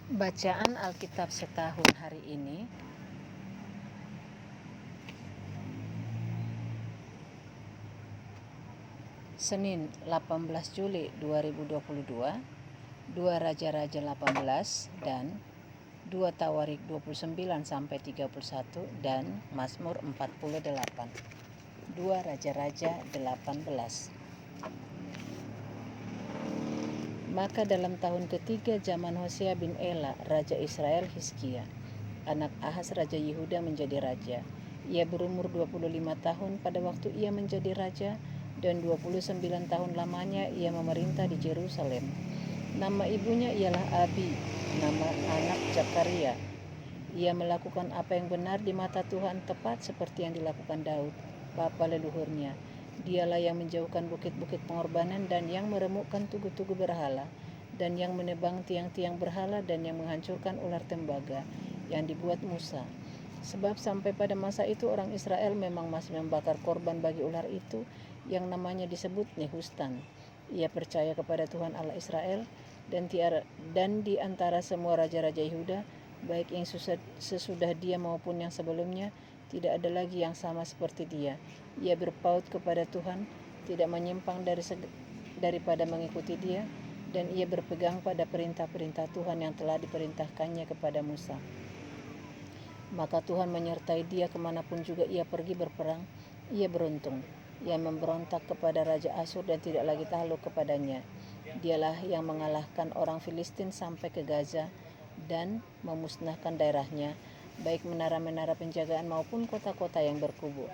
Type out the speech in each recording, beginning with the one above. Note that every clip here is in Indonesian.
Bacaan Alkitab setahun hari ini Senin 18 Juli 2022, 2 Raja-Raja 18 dan 2 Tawarik 29 sampai 31 dan Mazmur 48. 2 Raja-Raja 18. Maka dalam tahun ketiga zaman Hosea bin Ela, Raja Israel, Hizkia, anak Ahaz Raja Yehuda menjadi raja. Ia berumur 25 tahun pada waktu ia menjadi raja, dan 29 tahun lamanya ia memerintah di Yerusalem. Nama ibunya ialah Abi, nama anak Zakaria. Ia melakukan apa yang benar di mata Tuhan, tepat seperti yang dilakukan Daud, bapa leluhurnya. Dialah yang menjauhkan bukit-bukit pengorbanan dan yang meremukkan tugu-tugu berhala, dan yang menebang tiang-tiang berhala, dan yang menghancurkan ular tembaga yang dibuat Musa. Sebab sampai pada masa itu orang Israel memang masih membakar korban bagi ular itu, yang namanya disebut Nehustan. Ia percaya kepada Tuhan Allah Israel, dan di antara semua raja-raja Yehuda, baik yang sesudah dia maupun yang sebelumnya, tidak ada lagi yang sama seperti dia. Ia berpaut kepada Tuhan, tidak menyimpang daripada mengikuti dia, dan ia berpegang pada perintah-perintah Tuhan yang telah diperintahkannya kepada Musa. Maka Tuhan menyertai dia kemanapun juga ia pergi berperang. Ia beruntung. Ia memberontak kepada Raja Asyur dan tidak lagi takluk kepadanya. Dialah yang mengalahkan orang Filistin sampai ke Gaza dan memusnahkan daerahnya, baik menara-menara penjagaan maupun kota-kota yang berkubu.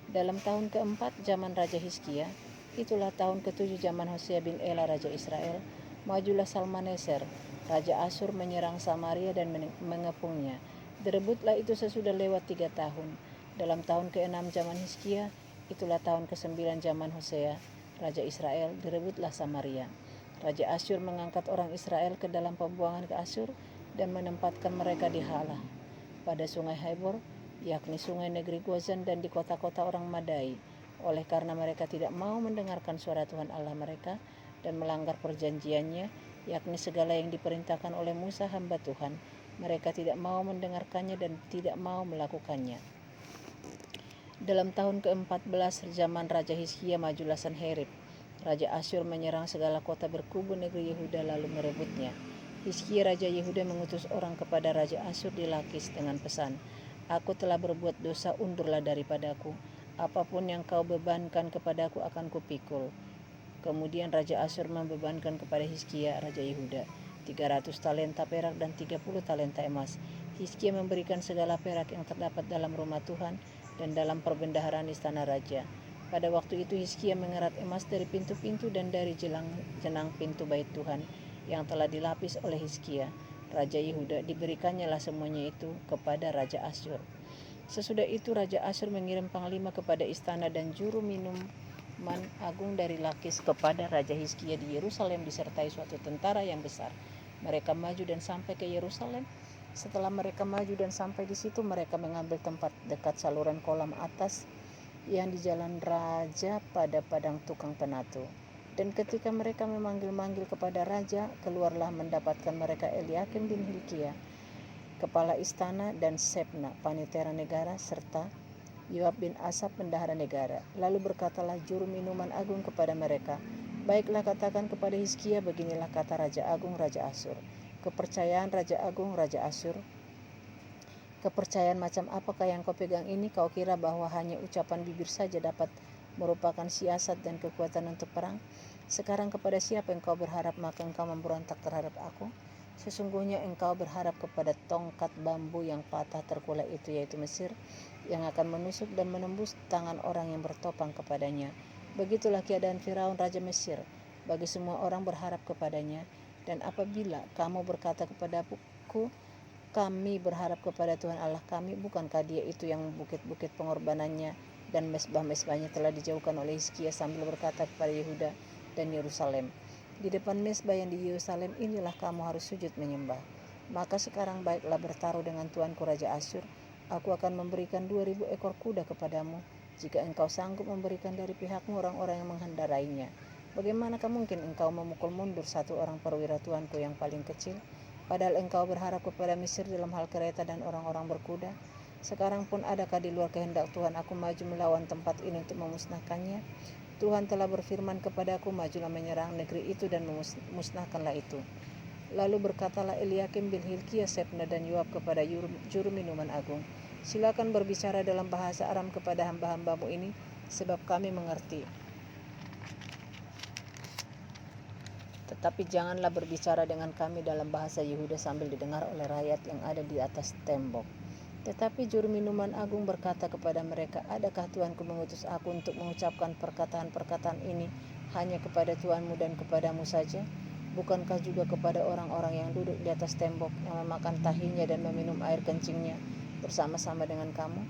Dalam tahun keempat zaman Raja Hizkia, itulah tahun ketujuh zaman Hosea bin Ela Raja Israel, majulah Salmaneser, Raja Asyur menyerang Samaria dan mengepungnya. Direbutlah itu sesudah lewat 3 tahun. Dalam tahun ke-6 zaman Hizkia, itulah tahun ke-9 zaman Hosea, Raja Israel, direbutlah Samaria. Raja Asyur mengangkat orang Israel ke dalam pembuangan ke Asyur dan menempatkan mereka di Halah, pada sungai Habor, yakni sungai negeri Gozan, dan di kota-kota orang Madai. Oleh karena mereka tidak mau mendengarkan suara Tuhan Allah mereka dan melanggar perjanjiannya, yakni segala yang diperintahkan oleh Musa hamba Tuhan, mereka tidak mau mendengarkannya dan tidak mau melakukannya. Dalam tahun ke-14 zaman Raja Hizkia, majulah Sanherib, Raja Asyur menyerang segala kota berkubu negeri Yehuda lalu merebutnya. Hizkia Raja Yehuda mengutus orang kepada Raja Asyur di Lakis dengan pesan, "Aku telah berbuat dosa, undurlah daripadaku. Apapun yang kau bebankan kepadaku akan kupikul." Kemudian Raja Asyur membebankan kepada Hizkia Raja Yehuda 300 talenta perak dan 30 talenta emas. Hizkia memberikan segala perak yang terdapat dalam rumah Tuhan dan dalam perbendaharaan istana raja. Pada waktu itu Hizkia mengerat emas dari pintu-pintu dan dari jenang pintu bait Tuhan yang telah dilapis oleh Hizkia Raja Yehuda. Diberikannya lah semuanya itu kepada Raja Asyur. Sesudah itu Raja Asyur mengirim panglima kepada istana dan juru minuman agung dari Lakis kepada Raja Hizkia di Yerusalem disertai suatu tentara yang besar. Mereka maju dan sampai ke Yerusalem. Setelah mereka maju dan sampai di situ, mereka mengambil tempat dekat saluran kolam atas yang di jalan raja pada padang tukang penatu. Dan ketika mereka memanggil-manggil kepada raja, keluarlah mendapatkan mereka Eliakim bin Hilkiah, kepala istana, dan Sebna, panitera negara, serta Yoab bin Asap, bendahara negara. Lalu berkatalah juru minuman agung kepada mereka, "Baiklah, katakan kepada Hizkia, beginilah kata Raja Agung Raja Asyur. Kepercayaan Raja Agung Raja Asyur, kepercayaan macam apakah yang kau pegang ini? Kau kira bahwa hanya ucapan bibir saja dapat merupakan siasat dan kekuatan untuk perang? Sekarang kepada siapa engkau berharap, maka engkau memberontak terhadap aku? Sesungguhnya engkau berharap kepada tongkat bambu yang patah terkulai itu, yaitu Mesir, yang akan menusuk dan menembus tangan orang yang bertopang kepadanya. Begitulah keadaan Firaun Raja Mesir bagi semua orang berharap kepadanya. Dan apabila kamu berkata kepadaku, kami berharap kepada Tuhan Allah kami, bukankah dia itu yang bukit-bukit pengorbanannya dan mesbah-mesbahnya telah dijauhkan oleh Hizkia, sambil berkata kepada Yehuda dan Yerusalem, di depan mesbah yang di Yerusalem inilah kamu harus sujud menyembah. Maka sekarang baiklah, bertaruh dengan tuanku Raja Asyur. Aku akan memberikan 2000 ekor kuda kepadamu, jika engkau sanggup memberikan dari pihakmu orang-orang yang menghendarainya. Bagaimanakah mungkin engkau memukul mundur satu orang perwira tuanku yang paling kecil? Padahal engkau berharap kepada Mesir dalam hal kereta dan orang-orang berkuda. Sekarang pun adakah di luar kehendak Tuhan aku maju melawan tempat ini untuk memusnahkannya? Tuhan telah berfirman kepadaku, majulah menyerang negeri itu dan memusnahkanlah itu. Lalu berkatalah Eliakim bin Hilkiah, Sebna dan Yoab kepada juru minuman agung, silakan berbicara dalam bahasa Aram kepada hamba-hambamu ini, sebab kami mengerti. Tetapi janganlah berbicara dengan kami dalam bahasa Yehuda sambil didengar oleh rakyat yang ada di atas tembok. Tetapi juru minuman agung berkata kepada mereka, adakah Tuanku mengutus aku untuk mengucapkan perkataan-perkataan ini hanya kepada Tuanmu dan kepadamu saja? Bukankah juga kepada orang-orang yang duduk di atas tembok, yang memakan tahinya dan meminum air kencingnya bersama-sama dengan kamu?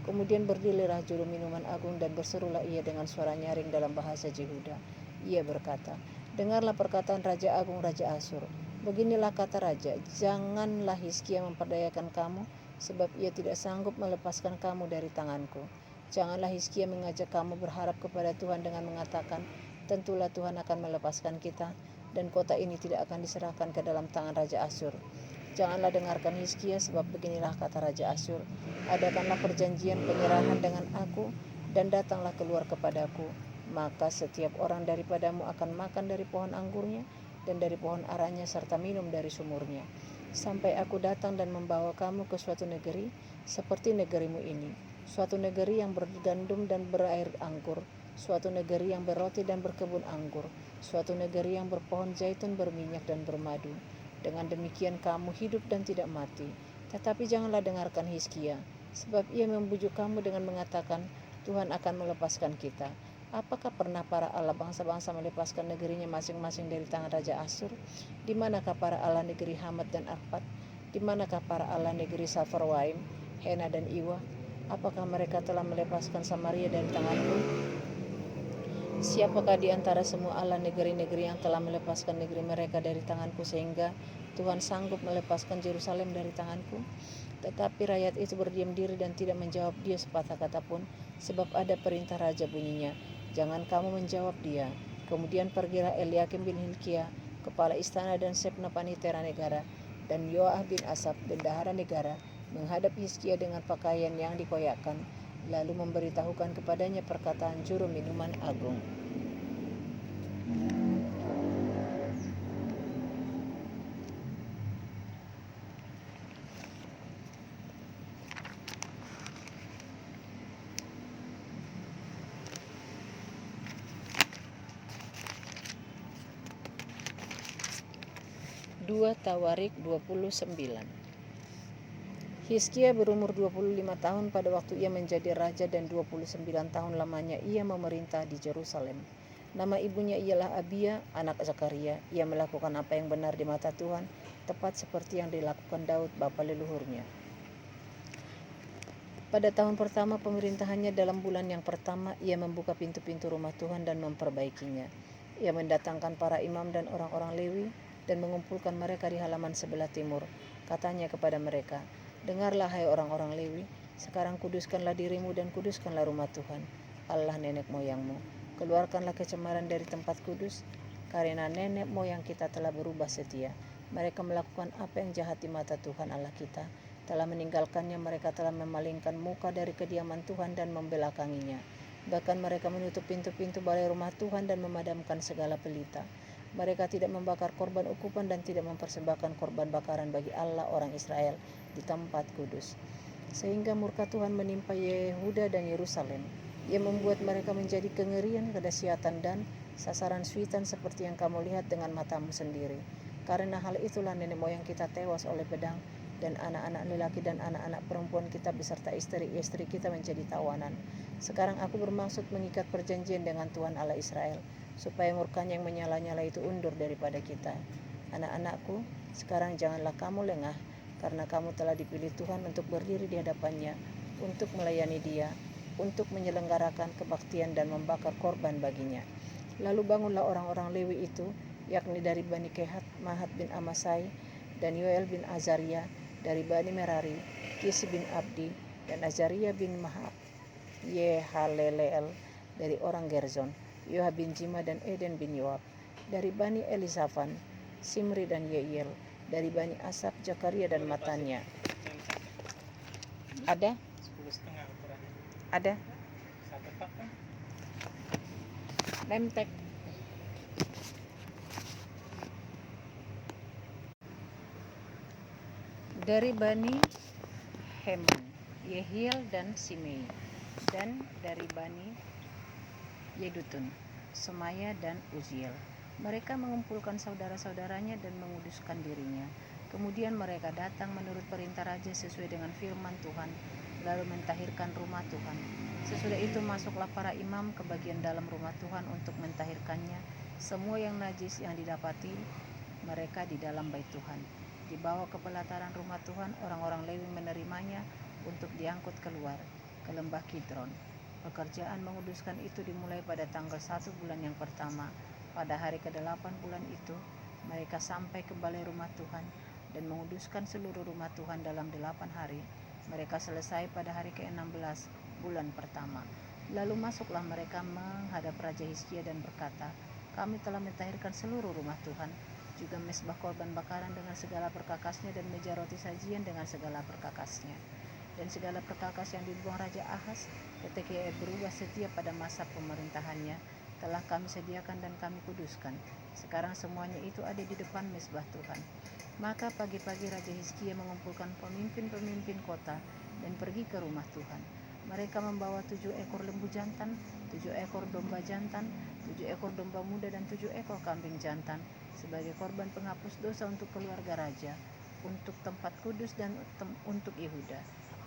Kemudian berdirilah juru minuman agung dan berserulah ia dengan suara nyaring dalam bahasa Yehuda. Ia berkata, dengarlah perkataan Raja Agung Raja Asyur. Beginilah kata Raja, janganlah Hizkia memperdayakan kamu, sebab ia tidak sanggup melepaskan kamu dari tanganku. Janganlah Hizkia mengajak kamu berharap kepada Tuhan dengan mengatakan, tentulah Tuhan akan melepaskan kita, dan kota ini tidak akan diserahkan ke dalam tangan Raja Asyur. Janganlah dengarkan Hizkia, sebab beginilah kata Raja Asyur, adakanlah perjanjian penyerahan dengan aku, dan datanglah keluar kepadaku. Maka setiap orang daripadamu akan makan dari pohon anggurnya dan dari pohon aranya serta minum dari sumurnya, sampai aku datang dan membawa kamu ke suatu negeri seperti negerimu ini, suatu negeri yang bergandum dan berair anggur, suatu negeri yang berroti dan berkebun anggur, suatu negeri yang berpohon zaitun, berminyak dan bermadu. Dengan demikian kamu hidup dan tidak mati. Tetapi janganlah dengarkan Hizkia, sebab ia membujuk kamu dengan mengatakan, Tuhan akan melepaskan kita. Apakah pernah para Allah bangsa-bangsa melepaskan negerinya masing-masing dari tangan Raja Asyur? Di manakah para Allah negeri Hamat dan Arpad? Di manakah para Allah negeri Safarwaim, Hena dan Iwa? Apakah mereka telah melepaskan Samaria dari tanganku? Siapakah di antara semua Allah negeri-negeri yang telah melepaskan negeri mereka dari tanganku sehingga Tuhan sanggup melepaskan Yerusalem dari tanganku? Tetapi rakyat itu berdiam diri dan tidak menjawab dia sepatah kata pun, sebab ada perintah raja bunyinya, jangan kamu menjawab dia. Kemudian pergilah Eliakim bin Hilkiah, kepala istana, dan Sebna panitera negara, dan Yoah bin Asaf, bendahara negara, menghadap Hizkia dengan pakaian yang dikoyakkan, lalu memberitahukan kepadanya perkataan juru minuman agung. Dua Tawarik 29. Hizkia berumur 25 tahun pada waktu ia menjadi raja, dan 29 tahun lamanya ia memerintah di Yerusalem. Nama ibunya ialah Abia, anak Zakaria. Ia melakukan apa yang benar di mata Tuhan, tepat seperti yang dilakukan Daud bapa leluhurnya. Pada tahun pertama pemerintahannya, dalam bulan yang pertama, ia membuka pintu-pintu rumah Tuhan dan memperbaikinya. Ia mendatangkan para imam dan orang-orang Lewi dan mengumpulkan mereka di halaman sebelah timur. Katanya kepada mereka, dengarlah hai orang-orang Lewi, sekarang kuduskanlah dirimu dan kuduskanlah rumah Tuhan, Allah nenek moyangmu. Keluarkanlah kecemaran dari tempat kudus, karena nenek moyang kita telah berubah setia. Mereka melakukan apa yang jahat di mata Tuhan Allah kita, telah meninggalkannya. Mereka telah memalingkan muka dari kediaman Tuhan dan membelakanginya. Bahkan mereka menutup pintu-pintu balai rumah Tuhan dan memadamkan segala pelita. Mereka tidak membakar korban ukupan dan tidak mempersembahkan korban bakaran bagi Allah orang Israel di tempat kudus. Sehingga murka Tuhan menimpa Yehuda dan Yerusalem. Ia membuat mereka menjadi kengerian, kedahsyatan, dan sasaran suitan seperti yang kamu lihat dengan matamu sendiri. Karena hal itulah nenek moyang kita tewas oleh pedang, dan anak-anak lelaki dan anak-anak perempuan kita beserta istri-istri kita menjadi tawanan. Sekarang aku bermaksud mengikat perjanjian dengan Tuhan Allah Israel, supaya murkanya yang menyala-nyala itu undur daripada kita. Anak-anakku, sekarang janganlah kamu lengah, karena kamu telah dipilih Tuhan untuk berdiri di hadapannya, untuk melayani Dia, untuk menyelenggarakan kebaktian dan membakar korban baginya. Lalu bangunlah orang-orang Lewi itu, yakni dari Bani Kehat, Mahat bin Amasai, dan Yoel bin Azaria, dari Bani Merari, Kisi bin Abdi, dan Azaria bin Yehaleleel, dari orang Gerzon, Yoha bin Jima dan Eden bin Yoab, dari Bani Elisafan, Simri dan Yeiel, Dari Bani Asaf, Zakaria dan Matanya. Ada? Ada? Nemtek. Dari Bani Heman, Yehiel dan Simei. Dan dari Bani Yedutun, Semaya dan Uziel. Mereka mengumpulkan saudara-saudaranya dan menguduskan dirinya. Kemudian mereka datang menurut perintah raja sesuai dengan firman Tuhan, lalu mentahirkan rumah Tuhan. Sesudah itu masuklah para imam ke bagian dalam rumah Tuhan untuk mentahirkannya. Semua yang najis yang didapati mereka di dalam bait Tuhan dibawa ke pelataran rumah Tuhan. Orang-orang Lewi menerimanya untuk diangkut keluar ke lembah Kidron. Pekerjaan menguduskan itu dimulai pada tanggal 1 bulan yang pertama. Pada hari ke-8 bulan itu, mereka sampai ke balai rumah Tuhan dan menguduskan seluruh rumah Tuhan dalam 8 hari. Mereka selesai pada hari ke-16 bulan pertama. Lalu masuklah mereka menghadap Raja Hizkia dan berkata, "Kami telah mentahirkan seluruh rumah Tuhan, juga mezbah korban bakaran dengan segala perkakasnya dan meja roti sajian dengan segala perkakasnya. Dan segala perkakas yang dibuang Raja Ahaz ketika ia berubah setia pada masa pemerintahannya telah kami sediakan dan kami kuduskan. Sekarang semuanya itu ada di depan mezbah Tuhan." Maka pagi-pagi Raja Hizkia mengumpulkan pemimpin-pemimpin kota dan pergi ke rumah Tuhan. Mereka membawa 7 ekor lembu jantan, 7 ekor domba jantan, 7 ekor domba muda dan 7 ekor kambing jantan sebagai korban penghapus dosa untuk keluarga raja, untuk tempat kudus dan untuk Yehuda.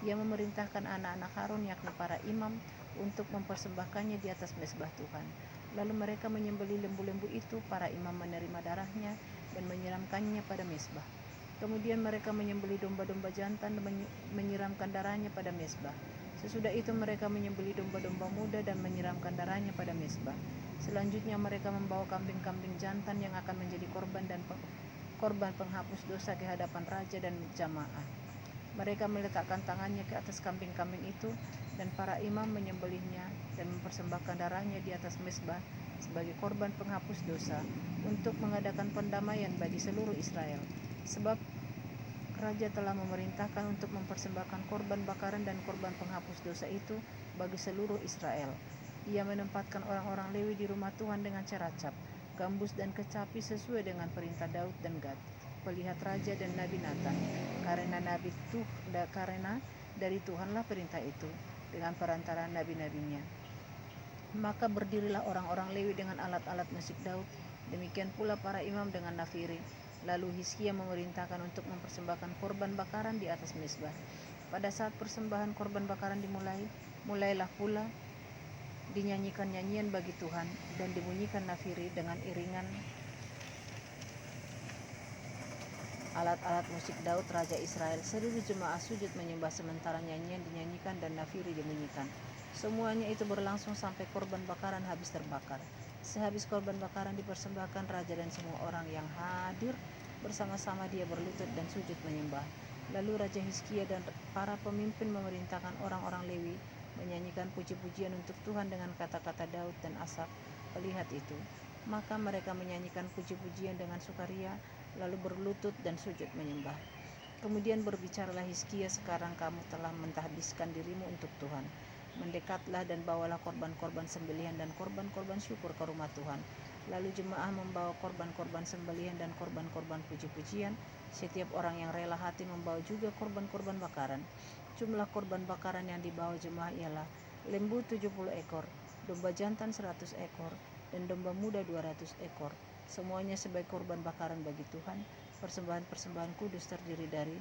Ia memerintahkan anak-anak Harun yakni para imam untuk mempersembahkannya di atas mezbah Tuhan. Lalu mereka menyembelih lembu-lembu itu. Para imam menerima darahnya dan menyiramkannya pada mezbah. Kemudian mereka menyembelih domba-domba jantan dan menyiramkan darahnya pada mezbah. Sesudah itu mereka menyembelih domba-domba muda dan menyiramkan darahnya pada mezbah. Selanjutnya mereka membawa kambing-kambing jantan yang akan menjadi korban penghapus dosa ke hadapan raja dan jamaah. Mereka meletakkan tangannya ke atas kambing-kambing itu, dan para imam menyembelihnya dan mempersembahkan darahnya di atas mezbah sebagai korban penghapus dosa untuk mengadakan pendamaian bagi seluruh Israel. Sebab raja telah memerintahkan untuk mempersembahkan korban bakaran dan korban penghapus dosa itu bagi seluruh Israel. Ia menempatkan orang-orang Lewi di rumah Tuhan dengan ceracap, gambus dan kecapi sesuai dengan perintah Daud dan Gad, pelihat raja dan Nabi Nathan, karena dari Tuhanlah perintah itu dengan perantara nabi-nabinya. Maka berdirilah orang-orang Lewi dengan alat-alat musik Daud, demikian pula para imam dengan nafiri. Lalu Hizkia memerintahkan untuk mempersembahkan korban bakaran di atas mezbah. Pada saat persembahan korban bakaran mulailah pula dinyanyikan nyanyian bagi Tuhan dan dibunyikan nafiri dengan iringan alat-alat musik Daud Raja Israel. Seluruh jemaah sujud menyembah sementara nyanyian dinyanyikan dan nafiri dibunyikan. Semuanya itu berlangsung sampai korban bakaran habis terbakar. Sehabis korban bakaran dipersembahkan, raja dan semua orang yang hadir bersama-sama dia berlutut dan sujud menyembah. Lalu Raja Hizkia dan para pemimpin memerintahkan orang-orang Lewi menyanyikan puji-pujian untuk Tuhan dengan kata-kata Daud dan Asaf, pelihat itu. Maka mereka menyanyikan puji-pujian dengan sukaria, lalu berlutut dan sujud menyembah. Kemudian berbicaralah Hizkia, "Sekarang kamu telah mentahbiskan dirimu untuk Tuhan. Mendekatlah dan bawalah korban-korban sembelihan dan korban-korban syukur ke rumah Tuhan." Lalu jemaah membawa korban-korban sembelihan dan korban-korban puji-pujian. Setiap orang yang rela hati membawa juga korban-korban bakaran. Jumlah korban bakaran yang dibawa jemaah ialah lembu 70 ekor, domba jantan 100 ekor, dan domba muda 200 ekor. Semuanya sebagai korban bakaran bagi Tuhan. Persembahan-persembahan kudus terdiri dari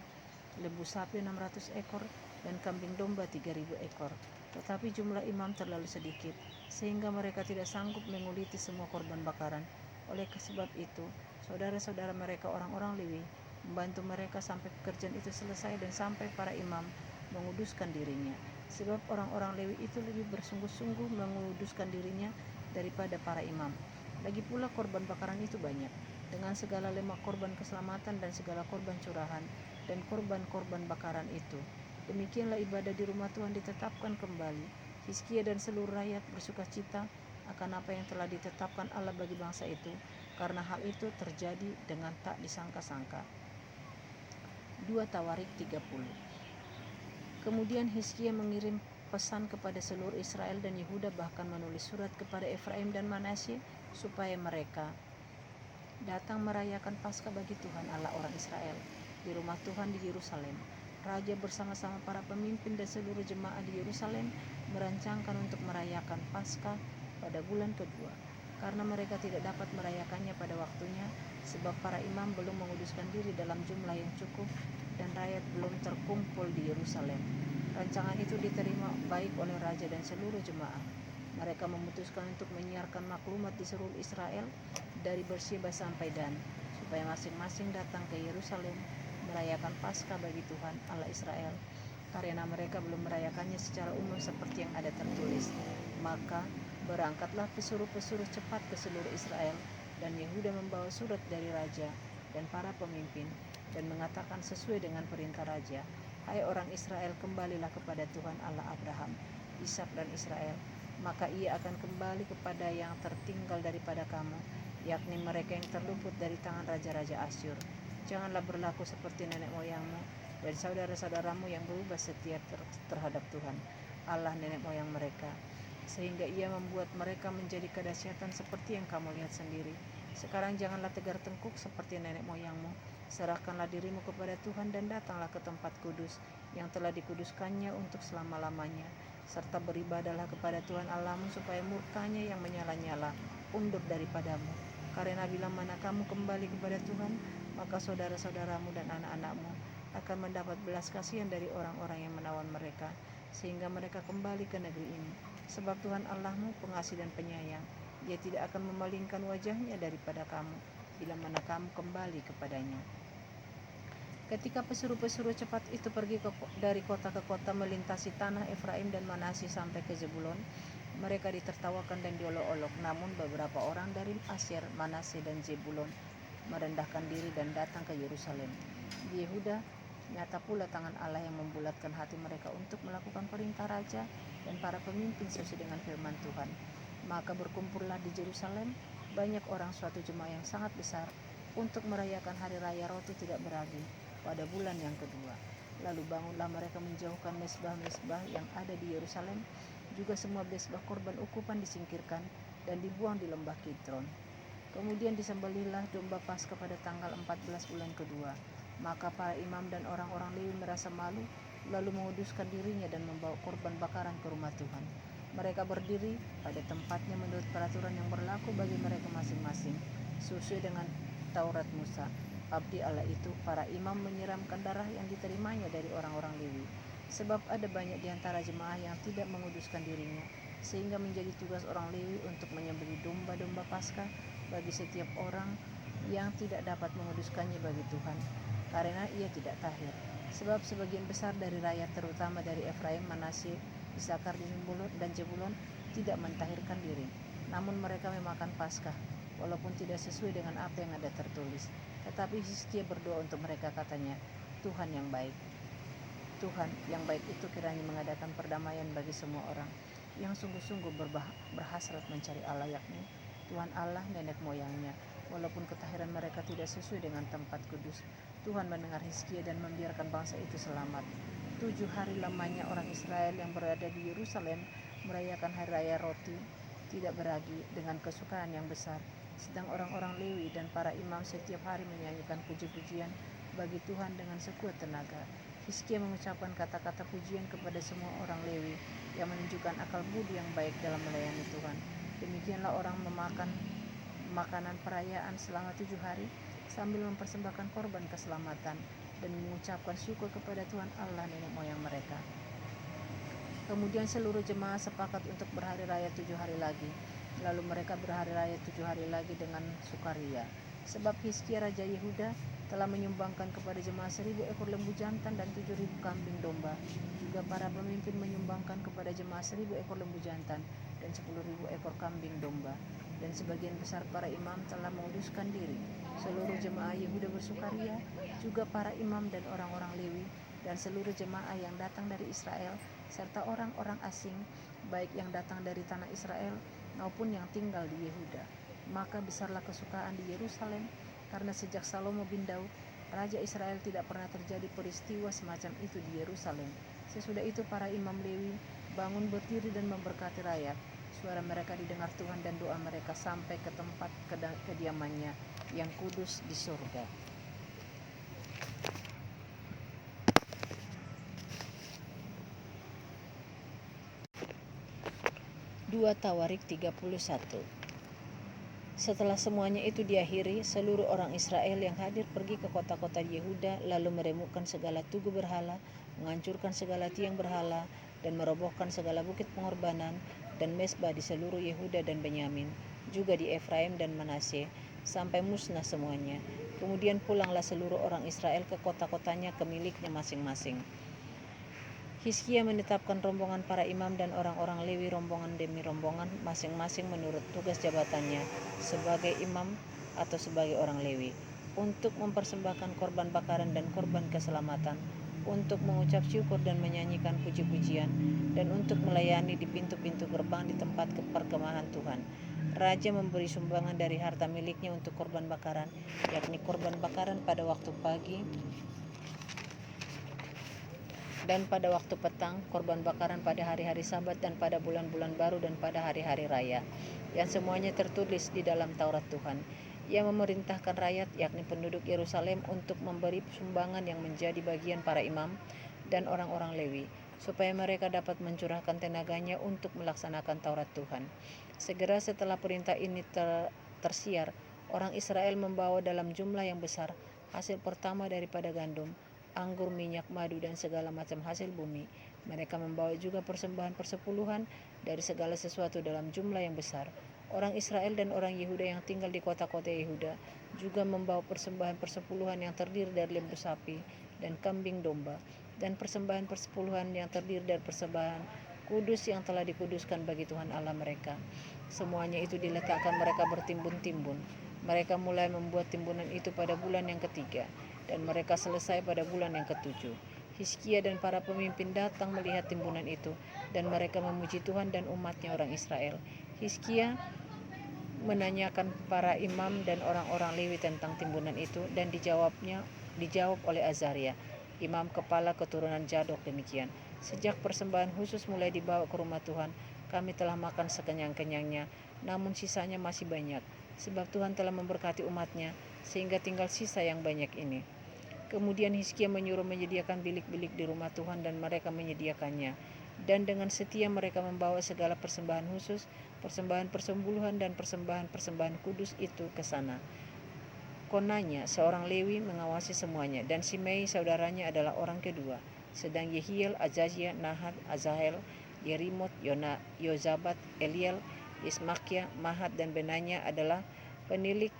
lembu sapi 600 ekor dan kambing domba 3.000 ekor. Tetapi jumlah imam terlalu sedikit sehingga mereka tidak sanggup menguliti semua korban bakaran. Oleh sebab itu, saudara-saudara mereka orang-orang Lewi membantu mereka sampai pekerjaan itu selesai dan sampai para imam menguduskan dirinya. Sebab orang-orang Lewi itu lebih bersungguh-sungguh menguduskan dirinya daripada para imam. Lagi pula korban bakaran itu banyak, dengan segala lemak korban keselamatan dan segala korban curahan dan korban-korban bakaran itu. Demikianlah ibadah di rumah Tuhan ditetapkan kembali. Hizkia dan seluruh rakyat bersuka cita akan apa yang telah ditetapkan Allah bagi bangsa itu, karena hal itu terjadi dengan tak disangka-sangka. 2 Tawarik 30. Kemudian Hizkia mengirim pesan kepada seluruh Israel dan Yehuda, bahkan menulis surat kepada Efraim dan Manasye supaya mereka datang merayakan Paskah bagi Tuhan Allah orang Israel di rumah Tuhan di Yerusalem. Raja bersama-sama para pemimpin dan seluruh jemaah di Yerusalem merancangkan untuk merayakan Paskah pada bulan kedua, karena mereka tidak dapat merayakannya pada waktunya, sebab para imam belum menguduskan diri dalam jumlah yang cukup dan rakyat belum terkumpul di Yerusalem. Rancangan itu diterima baik oleh raja dan seluruh jemaah. Mereka memutuskan untuk menyiarkan maklumat di seluruh Israel dari Beersheba sampai Dan, supaya masing-masing datang ke Yerusalem merayakan Paskah bagi Tuhan Allah Israel, karena mereka belum merayakannya secara umum seperti yang ada tertulis. Maka berangkatlah pesuruh-pesuruh cepat ke seluruh Israel, dan Yehuda membawa surat dari raja dan para pemimpin dan mengatakan sesuai dengan perintah raja, "Hai orang Israel, kembalilah kepada Tuhan Allah Abraham, Ishak dan Israel, maka ia akan kembali kepada yang tertinggal daripada kamu, yakni mereka yang terluput dari tangan raja-raja Asyur. Janganlah berlaku seperti nenek moyangmu dan saudara-saudaramu yang berubah setia terhadap Tuhan Allah nenek moyang mereka, sehingga ia membuat mereka menjadi kedahsyatan seperti yang kamu lihat sendiri. Sekarang janganlah tegar tengkuk seperti nenek moyangmu. Serahkanlah dirimu kepada Tuhan dan datanglah ke tempat kudus yang telah dikuduskannya untuk selama-lamanya, serta beribadahlah kepada Tuhan Allahmu supaya murkanya yang menyala-nyala undur daripadamu. Karena bila mana kamu kembali kepada Tuhan, maka saudara-saudaramu dan anak-anakmu akan mendapat belas kasihan dari orang-orang yang menawan mereka, sehingga mereka kembali ke negeri ini. Sebab Tuhan Allahmu pengasih dan penyayang, Dia tidak akan memalingkan wajahnya daripada kamu bila mana kamu kembali kepadanya." Ketika pesuruh-pesuruh cepat itu pergi dari kota ke kota melintasi tanah Efraim dan Manasye sampai ke Zebulon, mereka ditertawakan dan diolok-olok. Namun beberapa orang dari Asyir, Manasye dan Zebulon merendahkan diri dan datang ke Yerusalem. Di Yehuda nyata pula tangan Allah yang membulatkan hati mereka untuk melakukan perintah raja dan para pemimpin sesuai dengan firman Tuhan. Maka berkumpullah di Yerusalem banyak orang, suatu jemaah yang sangat besar, untuk merayakan hari raya roti tidak beragi pada bulan yang kedua. Lalu bangunlah mereka menjauhkan mezbah-mezbah yang ada di Yerusalem, juga semua mezbah korban ukupan disingkirkan dan dibuang di lembah Kidron. Kemudian disembelihlah domba Paskah pada tanggal 14 bulan kedua. Maka para imam dan orang-orang Lewi merasa malu, lalu menguduskan dirinya dan membawa korban bakaran ke rumah Tuhan. Mereka berdiri pada tempatnya menurut peraturan yang berlaku bagi mereka masing-masing, sesuai dengan Taurat Musa, abdi Allah itu. Para imam menyiramkan darah yang diterimanya dari orang-orang Lewi, sebab ada banyak di antara jemaah yang tidak menguduskan dirinya, sehingga menjadi tugas orang Lewi untuk menyembelih domba-domba Paskah bagi setiap orang yang tidak dapat menguduskannya bagi Tuhan, karena ia tidak tahir. Sebab sebagian besar dari rakyat, terutama dari Efraim, Manasye, Isakar dan Zebulon, tidak mentahirkan diri, namun mereka memakan Paskah, walaupun tidak sesuai dengan apa yang ada tertulis. Tetapi Hizkia berdoa untuk mereka, katanya, Tuhan yang baik itu kiranya mengadakan perdamaian bagi semua orang yang sungguh-sungguh berhasrat mencari Allah, yakni Tuhan Allah nenek moyangnya. Walaupun ketahiran mereka tidak sesuai dengan tempat kudus, Tuhan mendengar Hizkia dan membiarkan bangsa itu selamat. 7 hari lamanya orang Israel yang berada di Yerusalem merayakan hari raya roti tidak beragi dengan kesukaan yang besar. Sedang orang-orang Lewi dan para imam setiap hari menyanyikan puji-pujian bagi Tuhan dengan sekuat tenaga. Hizkia mengucapkan kata-kata pujian kepada semua orang Lewi yang menunjukkan akal budi yang baik dalam melayani Tuhan. Demikianlah orang memakan makanan perayaan selama 7 hari sambil mempersembahkan korban keselamatan dan mengucapkan syukur kepada Tuhan Allah nenek moyang mereka. Kemudian seluruh jemaah sepakat untuk berhari raya 7 hari lagi. Lalu mereka berhari raya 7 hari lagi dengan sukaria, sebab Hizkia Raja Yehuda telah menyumbangkan kepada jemaah 1.000 ekor lembu jantan dan 7.000 kambing domba. Juga para pemimpin menyumbangkan kepada jemaah 1.000 ekor lembu jantan dan 10.000 ekor kambing domba. Dan sebagian besar para imam telah menguduskan diri. Seluruh jemaah Yehuda bersukaria, juga para imam dan orang-orang Lewi, dan seluruh jemaah yang datang dari Israel, serta orang-orang asing, baik yang datang dari tanah Israel maupun yang tinggal di Yehuda. Maka besarlah kesukaan di Yerusalem, karena sejak Salomo bin Daud Raja Israel tidak pernah terjadi peristiwa semacam itu di Yerusalem. Sesudah itu para imam Lewi bangun berdiri dan memberkati rakyat. Suara mereka didengar Tuhan dan doa mereka sampai ke tempat kediamannya yang kudus di surga. 2 Tawarik 31. Setelah semuanya itu diakhiri, seluruh orang Israel yang hadir pergi ke kota-kota Yehuda, lalu meremukkan segala tugu berhala, menghancurkan segala tiang berhala, dan merobohkan segala bukit pengorbanan dan mesbah di seluruh Yehuda dan Benyamin, juga di Efraim dan Manasye, sampai musnah semuanya. Kemudian pulanglah seluruh orang Israel ke kota-kotanya, ke miliknya masing-masing. Hizkia menetapkan rombongan para imam dan orang-orang Lewi rombongan demi rombongan masing-masing menurut tugas jabatannya sebagai imam atau sebagai orang Lewi, untuk mempersembahkan korban bakaran dan korban keselamatan, untuk mengucap syukur dan menyanyikan puji-pujian, dan untuk melayani di pintu-pintu gerbang di tempat perkemahan Tuhan. Raja memberi sumbangan dari harta miliknya untuk korban bakaran, yakni korban bakaran pada waktu pagi dan pada waktu petang, korban bakaran pada hari-hari Sabat dan pada bulan-bulan baru dan pada hari-hari raya, yang semuanya tertulis di dalam Taurat Tuhan. Ia memerintahkan rakyat, yakni penduduk Yerusalem, untuk memberi sumbangan yang menjadi bagian para imam dan orang-orang Lewi, supaya mereka dapat mencurahkan tenaganya untuk melaksanakan Taurat Tuhan. Segera setelah perintah ini tersiar, orang Israel membawa dalam jumlah yang besar hasil pertama daripada gandum, anggur, minyak, madu, dan segala macam hasil bumi. Mereka membawa juga persembahan persepuluhan dari segala sesuatu dalam jumlah yang besar. Orang Israel dan orang Yehuda yang tinggal di kota-kota Yehuda juga membawa persembahan persepuluhan yang terdiri dari lembu sapi dan kambing domba, dan persembahan persepuluhan yang terdiri dari persembahan kudus yang telah dikuduskan bagi Tuhan Allah mereka. Semuanya itu diletakkan mereka bertimbun-timbun. Mereka mulai membuat timbunan itu pada bulan yang ketiga, dan mereka selesai pada bulan yang ketujuh. Hizkia dan para pemimpin datang melihat timbunan itu, dan mereka memuji Tuhan dan umatnya orang Israel. Hizkia menanyakan para imam dan orang-orang Lewi tentang timbunan itu, dan dijawab oleh Azaria, imam kepala keturunan Zadok, demikian: sejak persembahan khusus mulai dibawa ke rumah Tuhan, kami telah makan sekenyang-kenyangnya, namun sisanya masih banyak, sebab Tuhan telah memberkati umatnya, sehingga tinggal sisa yang banyak ini. Kemudian Hizkia menyuruh menyediakan bilik-bilik di rumah Tuhan, dan mereka menyediakannya. Dan dengan setia mereka membawa segala persembahan khusus, persembahan persembuluhan, dan persembahan-persembahan kudus itu ke sana. Konanya, seorang Lewi, mengawasi semuanya, dan Simei saudaranya adalah orang kedua. Sedang Yehiel, Azazia, Nahat, Azahel, Yerimot, Yozabat, Eliel, Ismakia, Mahat, dan Benanya adalah penilik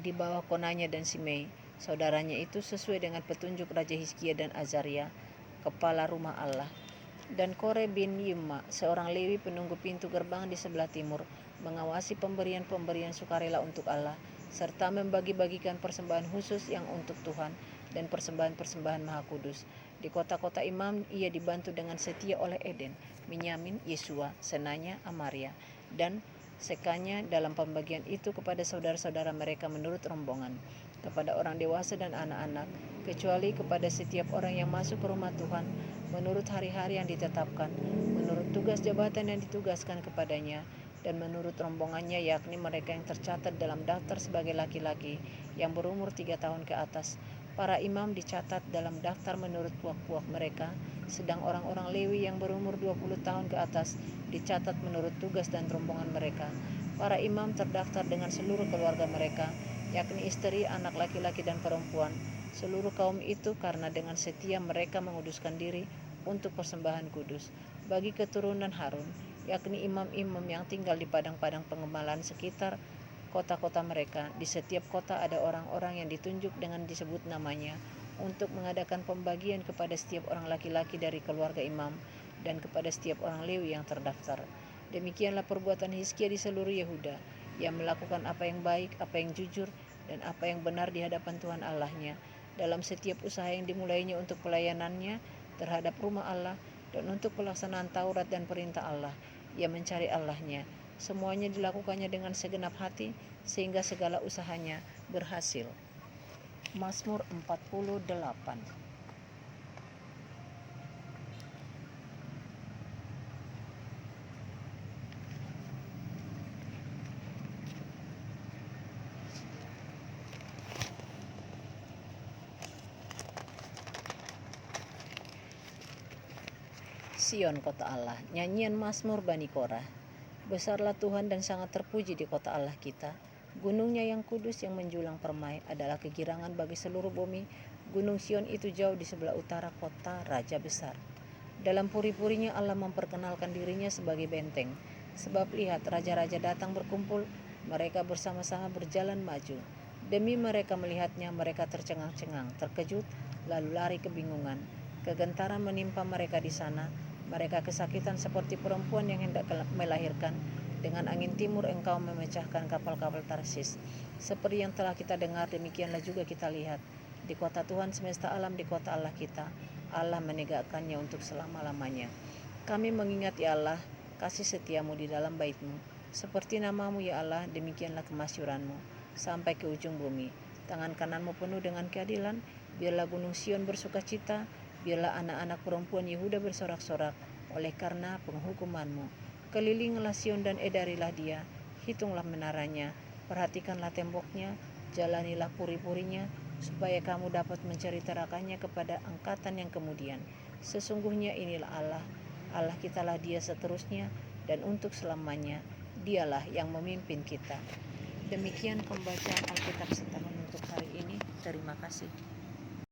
di bawah Konanya dan Simei saudaranya itu, sesuai dengan petunjuk Raja Hizkia dan Azaria, kepala rumah Allah. Dan Kore bin Yimma, seorang Lewi penunggu pintu gerbang di sebelah timur, mengawasi pemberian-pemberian sukarela untuk Allah, serta membagi-bagikan persembahan khusus yang untuk Tuhan dan persembahan-persembahan maha kudus. Di kota-kota imam ia dibantu dengan setia oleh Eden, Minyamin, Yesua, Senanya, Amaria, dan sekanya dalam pembagian itu kepada saudara-saudara mereka menurut rombongan, kepada orang dewasa dan anak-anak, kecuali kepada setiap orang yang masuk ke rumah Tuhan menurut hari-hari yang ditetapkan, menurut tugas jabatan yang ditugaskan kepadanya, dan menurut rombongannya, yakni mereka yang tercatat dalam daftar sebagai laki-laki yang berumur 3 tahun ke atas. Para imam dicatat dalam daftar menurut puak-puak mereka, sedang orang-orang Lewi yang berumur 20 tahun ke atas dicatat menurut tugas dan rombongan mereka. Para imam terdaftar dengan seluruh keluarga mereka, yakni istri, anak laki-laki dan perempuan, seluruh kaum itu, karena dengan setia mereka menguduskan diri untuk persembahan kudus. Bagi keturunan Harun, yakni imam-imam yang tinggal di padang-padang pengemalan sekitar kota-kota mereka, di setiap kota ada orang-orang yang ditunjuk dengan disebut namanya, untuk mengadakan pembagian kepada setiap orang laki-laki dari keluarga imam dan kepada setiap orang Lewi yang terdaftar. Demikianlah perbuatan Hizkia di seluruh Yehuda. Ia melakukan apa yang baik, apa yang jujur, dan apa yang benar di hadapan Tuhan Allahnya, dalam setiap usaha yang dimulainya untuk pelayanannya terhadap rumah Allah dan untuk pelaksanaan Taurat dan perintah Allah. Ia mencari Allahnya. Semuanya dilakukannya dengan segenap hati, sehingga segala usahanya berhasil. Mazmur 48. Sion, kota Allah. Nyanyian Mazmur Bani Korah. Besarlah Tuhan dan sangat terpuji di kota Allah kita. Gunungnya yang kudus yang menjulang permai adalah kegirangan bagi seluruh bumi. Gunung Sion itu jauh di sebelah utara kota Raja besar. Dalam puri-purinya Allah memperkenalkan dirinya sebagai benteng. Sebab lihat, raja-raja datang berkumpul, mereka bersama-sama berjalan maju. Demi mereka melihatnya, mereka tercengang-cengang, terkejut, lalu lari kebingungan. Kegentaran menimpa mereka di sana. Mereka kesakitan seperti perempuan yang hendak melahirkan. Dengan angin timur engkau memecahkan kapal-kapal Tarsis. Seperti yang telah kita dengar, demikianlah juga kita lihat. Di kota Tuhan semesta alam, di kota Allah kita, Allah menegakkannya untuk selama-lamanya. Kami mengingat ya Allah, kasih setiamu di dalam bait-Mu. Seperti namamu ya Allah, demikianlah kemasyuran-Mu sampai ke ujung bumi. Tangan kananmu penuh dengan keadilan. Biarlah gunung Sion bersukacita. Biarlah anak-anak perempuan Yehuda bersorak-sorak oleh karena penghukuman-Mu. Kelilinglah Sion dan edarilah dia. Hitunglah menaranya, perhatikanlah temboknya, jalanilah puri-purinya, supaya kamu dapat menceritakannya kepada angkatan yang kemudian. Sesungguhnya inilah Allah, Allah kitalah dia seterusnya dan untuk selamanya. Dialah yang memimpin kita. Demikian pembacaan Alkitab setahun untuk hari ini. Terima kasih.